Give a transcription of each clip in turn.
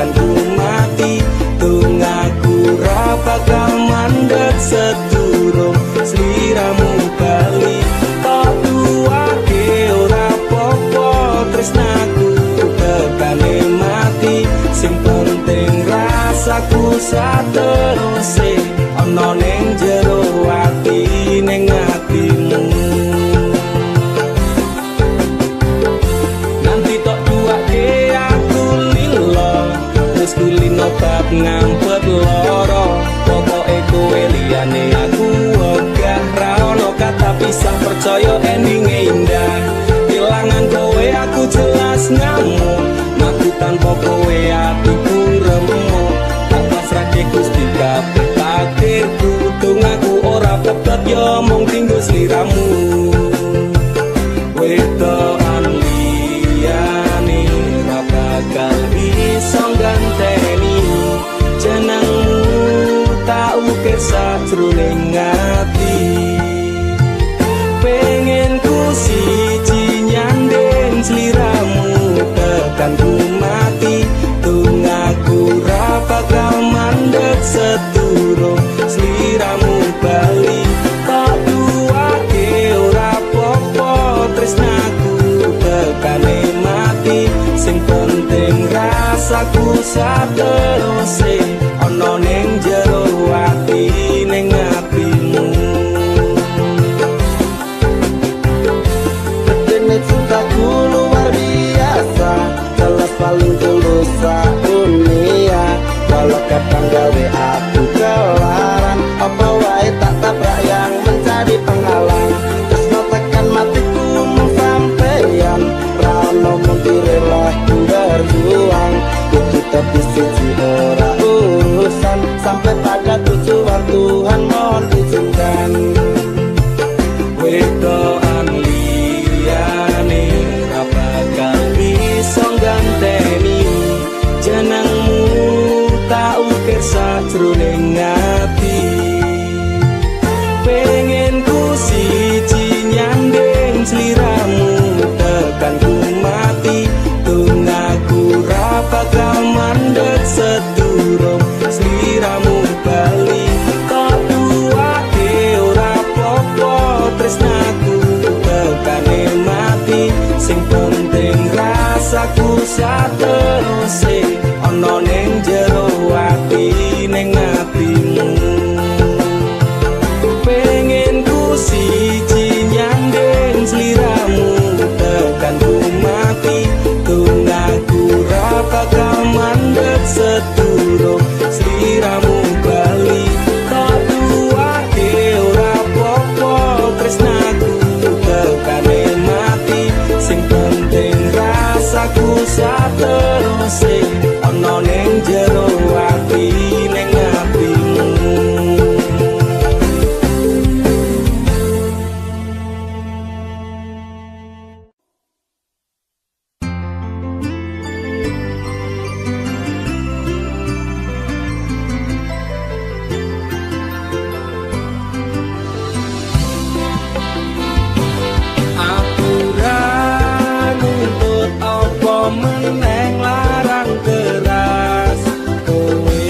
tekan ku mati. Tungaku ra bakal mandek sedurung sliramu bali. Tok duwake ora apa-apa tresnaku tekane mati. Sing penting rasaku sateruse ana ning jero ati ning atimu. Nanti tok duwake aku lilo wis kulino bab ngampet loro. Pokoke kowe liyane aku ogah ra ono kata pisah percaya endinge indah. Kelangan kowe aku jelas ngamuk, aku tanpa kowe atiku remuk. Tak pasrahke Gusti kabeh takdirku, tungaku ora pepet yo mung tinggo sliramu. Wedokan liyane ra bakal bisa ganteni jenengmu, tak ukir sajroning ati. Pengen ku siji nyanding sliramu tekan ku mati. Tungaku ra bakal mandek sedurung sliramu bali. Tak duwake ora apa-apa tresnaku tekane mati. Sing penting rasaku sateruse ana ning jero ati ning atimu. Cintaku luar biasa, jelas paling tulus dunia. Walau kadang gawe aku kelaran, apa wae tak tabrak yang mencari penghalang. Terus tekan matiku mung sampeyan, ra ono mungkire lah ku berjuang. Kudu tapi siji ora urusan, sampai pada tujuan Tuhan mohon izinkan. Wedokan liyane ra bakal bisa ganteni jenengmu, tak ukir sajroning ati. Pengen ku siji nyanding sliramu tekan ku mati. Tungaku ra bakal mandek sedurung sliramu bali. Kok duwake ora apa-apa tresnaku tekane mati. Sing penting rasaku sateruse ana ning jero ati ning atimu. Pengen ku siji nyanding sliramu tekan ku mati. Tungaku ra bakal mandek sedurung sliramu bali. Kok duwake ora apa-apa tresnaku tekane mati. Sing penting rasaku sateruse ana ning jero ati ning atimu. Meneng larang keras, kowe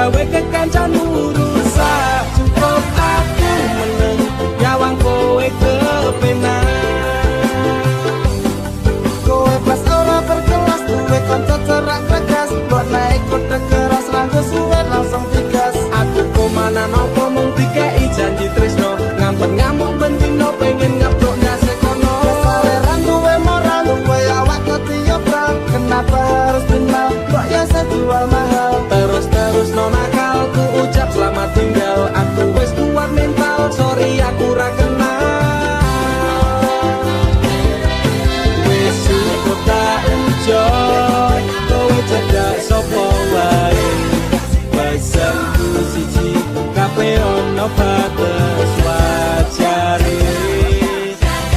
gawe kekancanmu rusak. Cukup aku meneng nyawang kowe kepenak. Kowe pas ora berkelas duwe kanca cerak regas, mbok naik kode keras ranggo suwe langsung digas. Aku komana nopo mung dikei janji tresno, ngampet ngamuk bendino pengen ngeblok nyasekono. Kesaleran duwe moral duwe awak ketiobral, kenapa harus kenal kok ya sejual mahal. Terus no nakal ku ucap selamat tinggal, aku wis kuat mental, sorry aku ra kenal. Wis cukup tak enjoy, kowe cedak sapa wae. Pesanku siji kabeh ono batas wajare.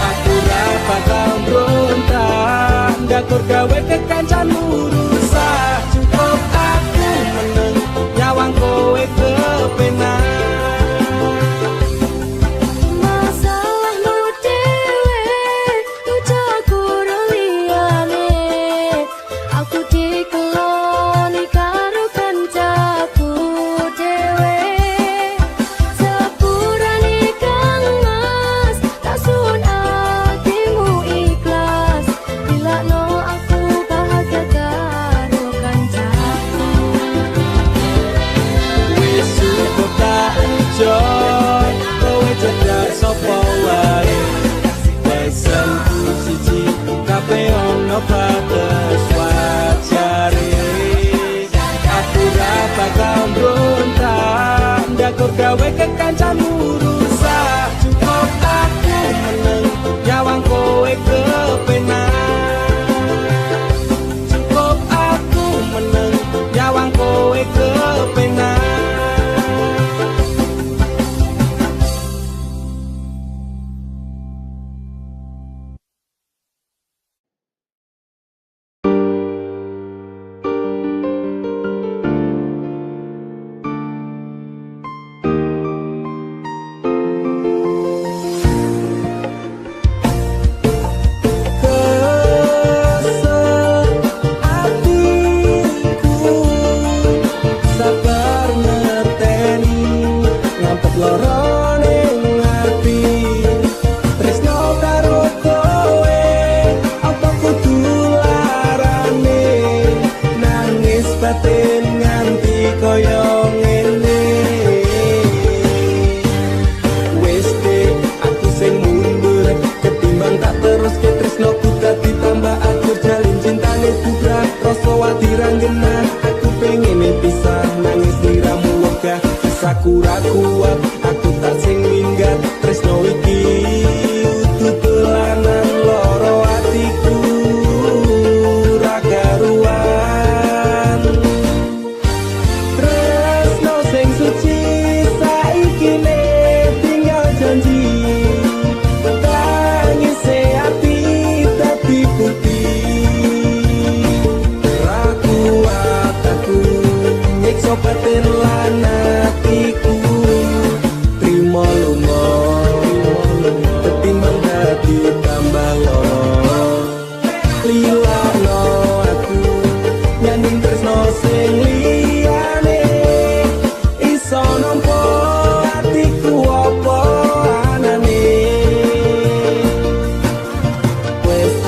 Aku ra bakal mbrontak, ndakur gawe kekancanmu rusak. Cukup aku meneng nyawang kowe kepenak. Masalahmu dewe, ucaku liyane. Aku dikeloni karo kancaku dewe. Sepurane kang mas, tak sun atimu ikhlas. Bila no aku bahagia karo kancaku. Wis cukup tak enjoy, kowe cedak sapa wae. Pesanku siji kabeh ono batas wajare. Aku ra bakal mbrontak, ndakur gawe kekancanmu rusak. Cukup aku meneng nyawang kowe kepenak. Cukup aku meneng nyawang kowe kepenak. Sakura kuat, aku tak sing minggat. Tresno iki utuh dolanan loro atiku ra karuan. Tresno sing suci saiki ne tinggal janji. Tangise ati dadi putih. Ra kuat aku nyiksa batin lan atiku. Trimo lunga ketimbang dadi tambah loro. Lilano aku nyanyi tresno sing liyane. Iso nampa atiku apa anane. Wes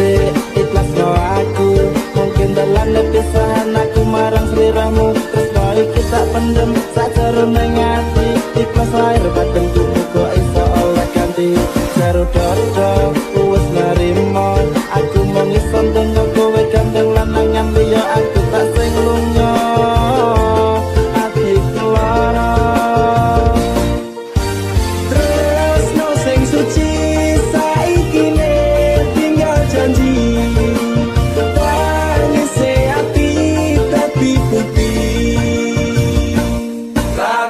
ikhlasno aku, mungkin dalam lepisan aku marang seliramu. Tresno iki tak pendem sakjroning ati. Ikhlas lahir batin muga iso oleh ganti. Jero dodo wis narimo, aku mung iso ndonga kowe gandeng lanangan liya. Aku tak sing lunga atiku lara. Tresno sing suci saiki ne tinggal janji. Tangise ati dadi putih. Ra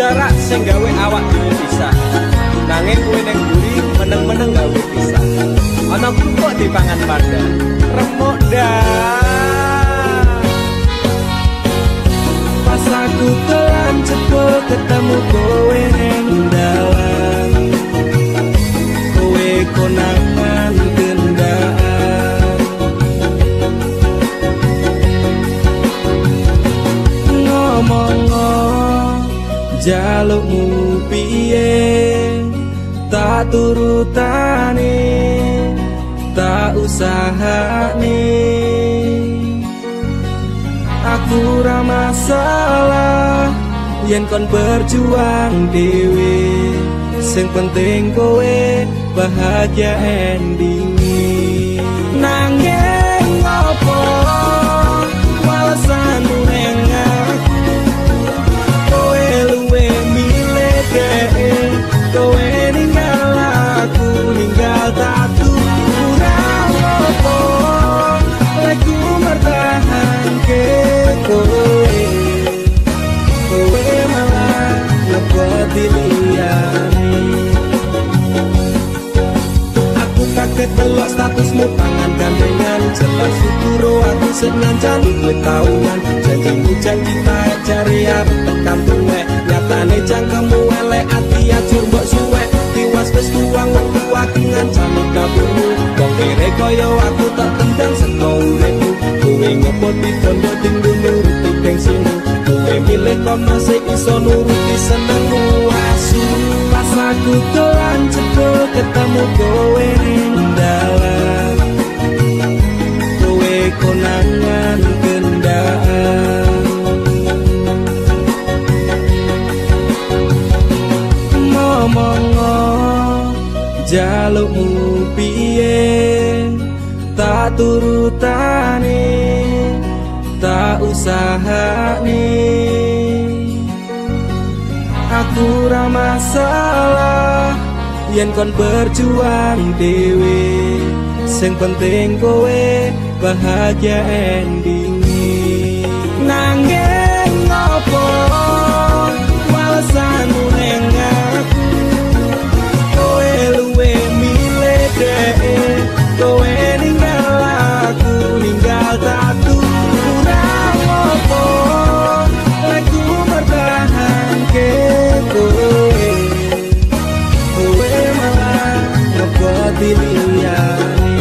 jarak sing gawe awak dhewe pisah. Nanging kowe ning mburi meneng-meneng gawe pisah. Ana kok dipangan panda. Remuk dah. Pas aku telan cepet ketemu kowe ning dalan. Kowe konangan gendaan. Ngomong jalukmu piye tak turutane tak usahane. Aku ra masalah yen kon berjuang dhewe, sing penting kowe bahagia endinge. Nanging ngopo walesanmu ning aku, kowe luwe milih dhewe, kowe ninggal aku ninggal tatu. Kurang ngopo aku mertahanke kowe, kowe malah ngepoti liyane. Aku kaget delok statusmu tangan gandengan, jelas syukur aku sing ngancani kowe taunan. Janjimu janji tak cari arep tekan tuwe, nyatane cangkemmu elek ati ajur mbok suwek. Tiwas wis tuang wektu aku ngancani kaburmu, kok kere kaya aku tak tendang saka uripmu. Kowe ngopo ditondo tinggu nuruti gengsimu, kowe milih kok masih iso nuruti senengmu asu. Pas aku dolan cepet ketemu kowe ning dalan, kowe konangan gendaan. Ngomong jalukmu piye tak turutane tak usahane. Aku ra masalah yen kon berjuang dhewe, sing penting kowe bahagia endinge. Nanging ngopo walesanmu ning aku, kowe luwe milih dhewe, kowe ninggal aku ninggal tatu. Kurang ngopo aku mertahanke kowe, kowe malah ngepoti liyane.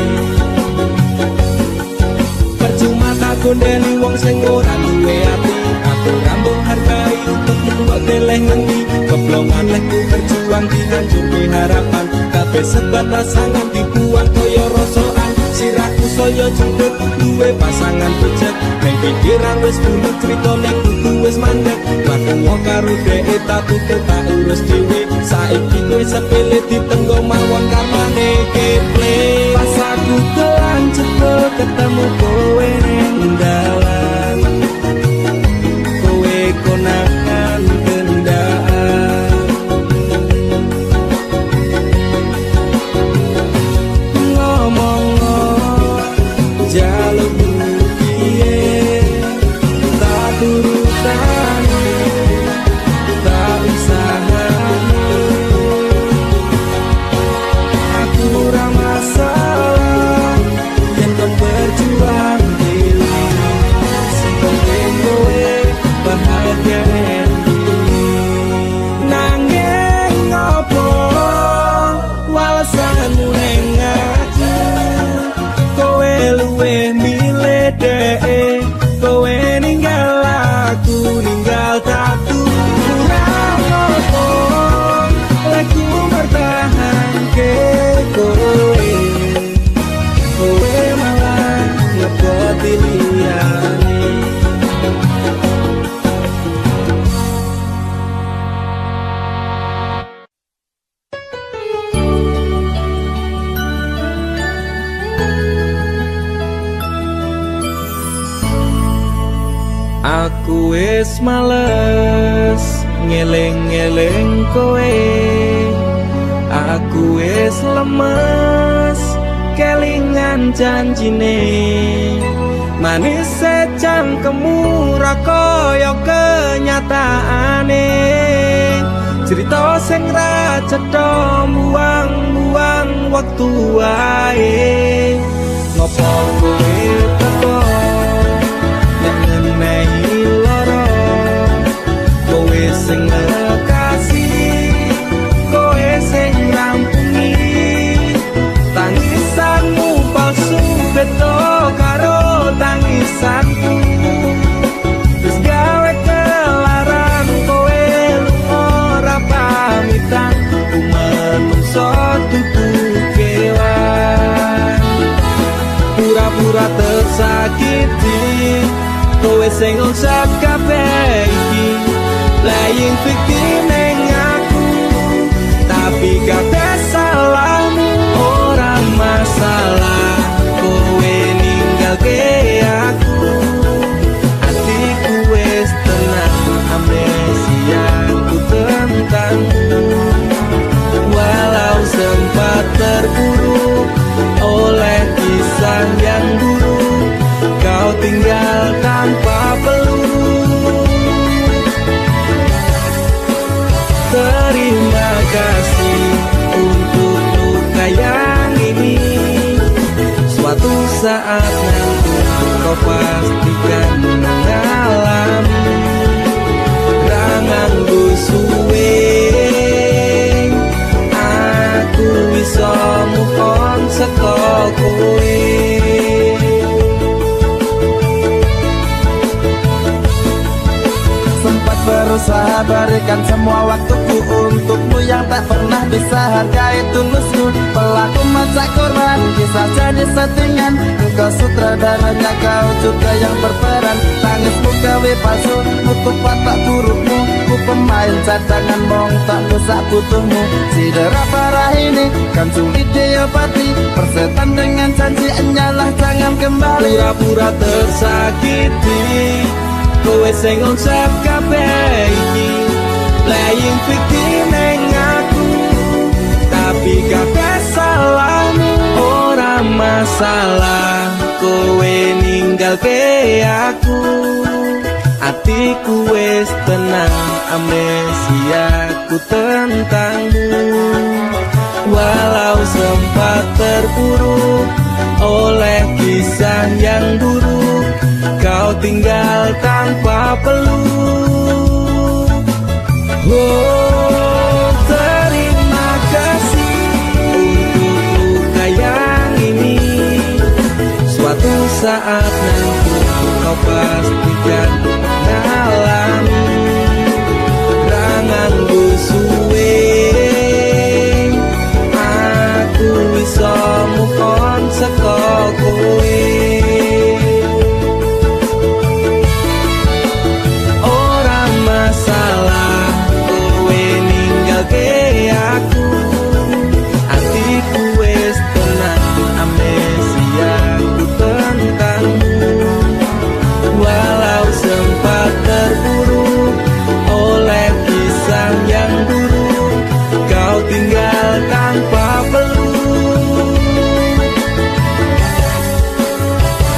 Percuma tak gondeli wong sing ora duwe ati, aku rambung hargai untukmu kok deleh ngendi. Keblongan lehku berjuang dihancurke harapan, kabeh sebatas sangan dibuang kaya rosokan. Sirahku saya jendut duwe pasangan pecet, ning pikiran wis bunuh critane kudu wis mandek. Maku karo dhek tak tutup tak urus dhewe, saiki kowe sepele ditenggo mawon karmane keple. Pas aku dolan cepet ketemu kowe ning dalan, kowe konangan gendaan. Ngomong jalukmu piye tak turutane tak usahane. Aku ra masalah yen kon berjuang dhewe, sing penting kowe bahagia endinge. Nanging ngopo walesanmu ning aku, kowe luwe milih dhewe, kowe ninggal aku ninggal tatu. Kurang ngopo aku mertahanke kowe, kowe malah ngepoti liyane. Aku wis males ngeling-eling kowe, aku wis lemes kelingan janjine. Manis cangkemmu ra kaya kenyataane. cerita sing ra cetha buang-buang waktu wae. Ngopo kowe teko nek ngenehi lara, kowe sing kasih, kowe sing rampungi tangisanmu palsu beda karo tangisanku. Wis gawe kelaran kowe ora pamitan, ku menungso dudu kewan. Pura-pura tersakiti, kowe sing ngusap kabeh iki. Laying fikir neng aku, tapi kabeh salahmu. Ora masalah kowe ninggalke aku, hatiku wis tenang, amnesiaku tentangmu. Walau sempat terpuruk oleh kisah yang buruk, kau tinggal tanpa peluru. Terima kasih untuk luka yang ini. Suatu saat nanti kau pastikan mengalami. Rangan suwe aku bisa move on saka kowe. Sempat berusaha berikan semua waktuku untukmu yang tak pernah bisa hargai tulusku. Pelaku masa korban, kisah jadi settingan. Engkau sutradaranya, kau juga yang berperan. Tangismu gawe palsu, nutup watak burukmu. Ku pemain cadangan, mong tak bisa butuhmu. Sidera parah ini kan sulit diobati. Persetan dengan janji, enyalah jangan kembali. Pura-pura tersakiti, kowe sing ngusap kabeh iki. Laying fikir neng aku, tapi kabeh salahmu. Ora masalah kowe ninggalke aku, hatiku wis tenang, amnesiaku tentangmu. Walau sempat terpuruk oleh kisah yang buruk, kau tinggal tanpa peluk. Oh, terima kasih untuk luka yang ini. Suatu saat nanti kau pastikan mengalami. Rangan suwe aku bisa move on saka kowe. Ora masalah kowe ninggalke aku, hatiku wis tenang, amnesiaku tentangmu. Walau sempat terpuruk oleh kisah yang buruk, kau tinggal tanpa peluk.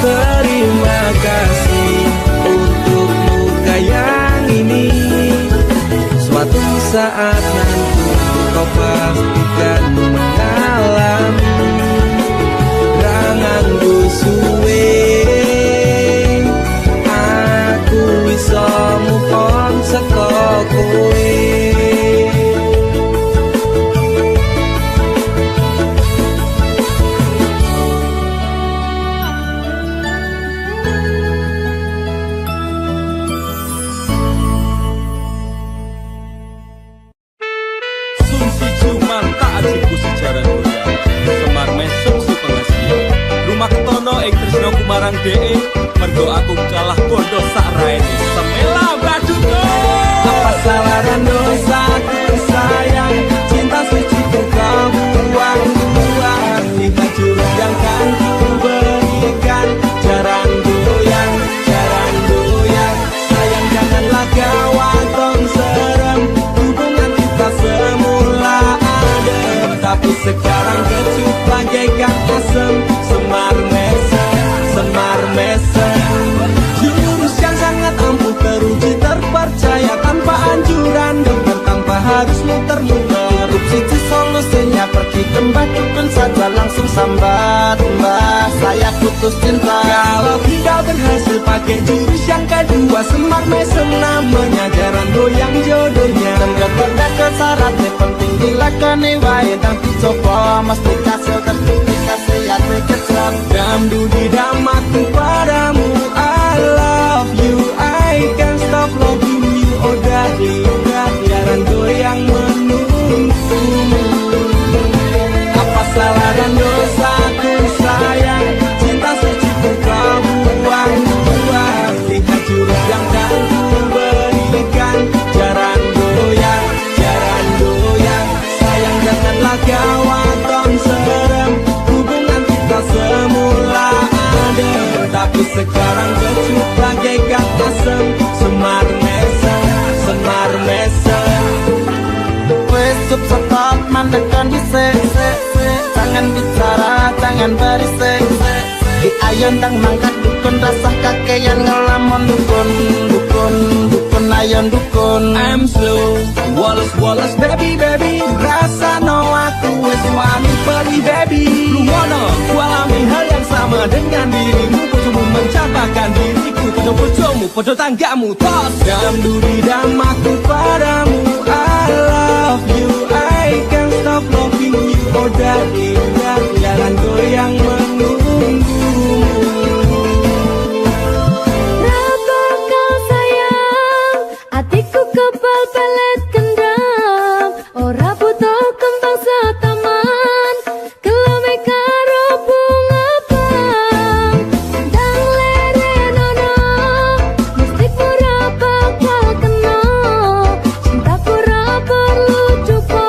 Terima kasih untuk luka yang ini. Suatu saat nanti kau pastikan mengalami. Rangan suwe aku bisa move on saka kowe. Sumsi Juman tak ajiku sejarah mulia. Semar mesum si pengasia. Rumah ketono ing tresno kumarang DE. Mergo aku kalah bodoh sak raine. Semela baduto. Apa salah dosaku sayang, cinta suci kau buang-buang. Tiga jurus yang kan ku berikan, jarang goyang, jarang goyang. Sayang janganlah kau atong serem, hubungan kita semula adem, tapi sekarang kecut bagaikan asem. Semar mesem, semar mesem. Jurus yang sangat ampuh teruji terpercaya tanpa anjuran dokter sambat mbah, saya putus cinta. Kalau tidak berhasil pakai jurus yang kedua, Semar Mesem namanya, jarang goyang jodohnya. Tempat berdasar syaratnya penting dilakoni wae, tapi coba mesti kasih terpikasi hati kecil. Damdu di damaku padamu, I love you, I can't stop loving you. Oh darling, jarang goyang menunggu. Apa salah dan dosaku sayang, cinta suci kau buang-buang. Lihat jurus yang kan ku berikan, jarang goyang, sayang janganlah kau atom serem. Hubungan kita semula adem, tapi sekarang kecut bagaikan asem. Semar Mesem, Semar Mesem. Wes stop mandekan di se, jangan bicara, jangan berisik. Di ayon dang mangkat dukun, rasa kakean ngelamun dukun, dukun ayon dukun. I'm slow, Wallace baby, rasa no aku wes wani pergi baby. Lu ngono, ku alami hal yang sama dengan dirimu. Bojomu mencapakan diriku, podo bojomu, podo tanggamu. Tos damdu di damaku padamu, I love you, I can't stop loving you. Oh darling, jalan goyang menunggumu. Rapa kau sayang, hatiku kebal pelet kendam. Ora butuh kembang setaman, kelame karo bunga bang. Dang lere nono, mesti pura bakal kena. Cintaku ora perlu cupo,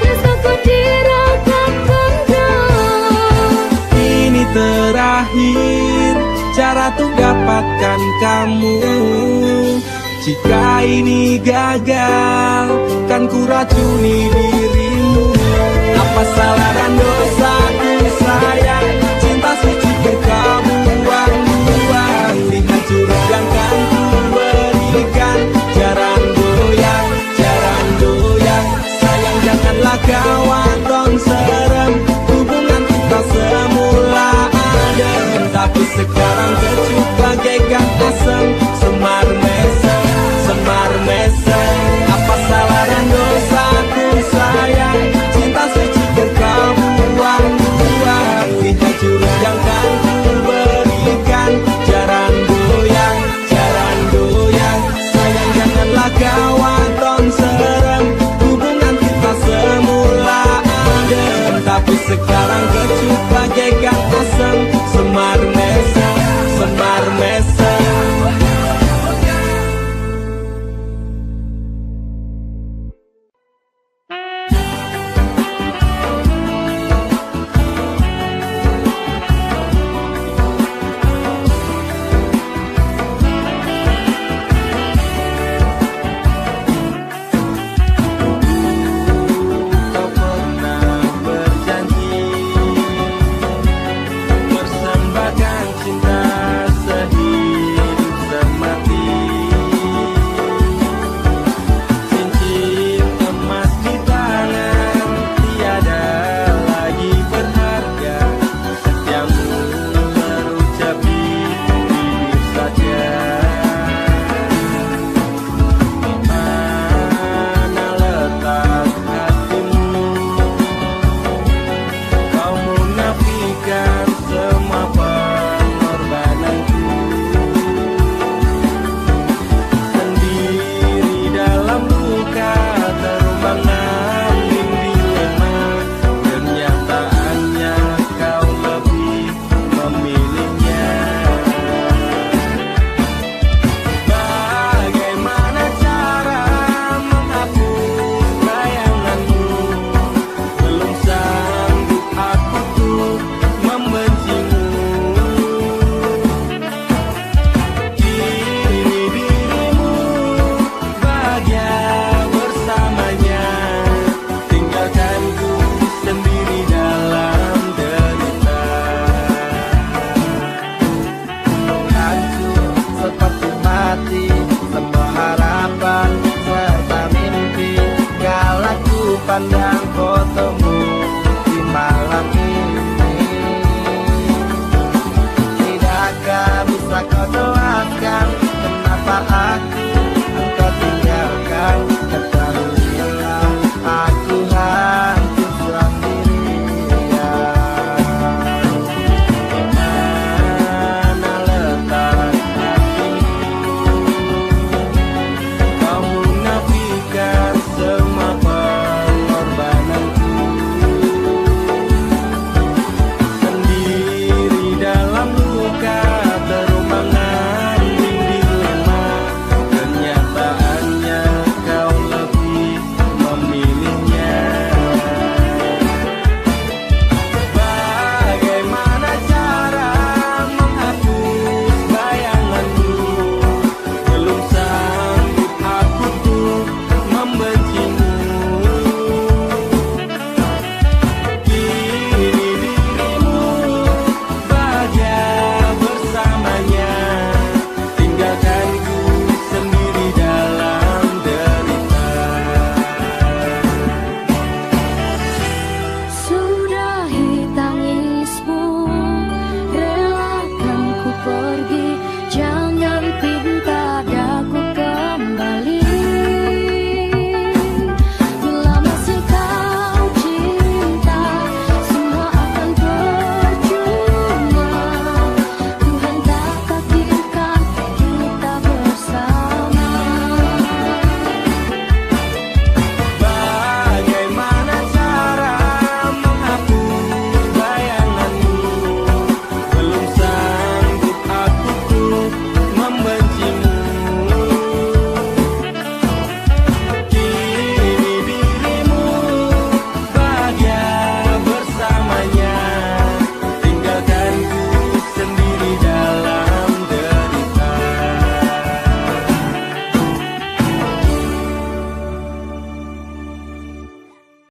rasaku dirakat pendam. Ini terakhir cara untuk dapatkan kamu. Jika ini gagal, kan ku racuni dirimu. Apa salah dan dosaku sayang, cinta suci kau buang-buang. Lihat jurus yang kan ku berikan, jarang goyang, sayang janganlah kau atom serem. Hubungan kita semula adem, tapi sekarang kecut bagaikan asem. Semar Mesem, Semar Mesem. Apa salah dan dosaku sayang, cinta suci kau buang-buang. Lihat jurus yang kan ku berikan, jarang goyang, sayang janganlah kau atom serem. Hubungan kita semula adem, tapi sekarang kecut bagaikan asem. Semar Mesem. ora kau jelaskan kenapa aku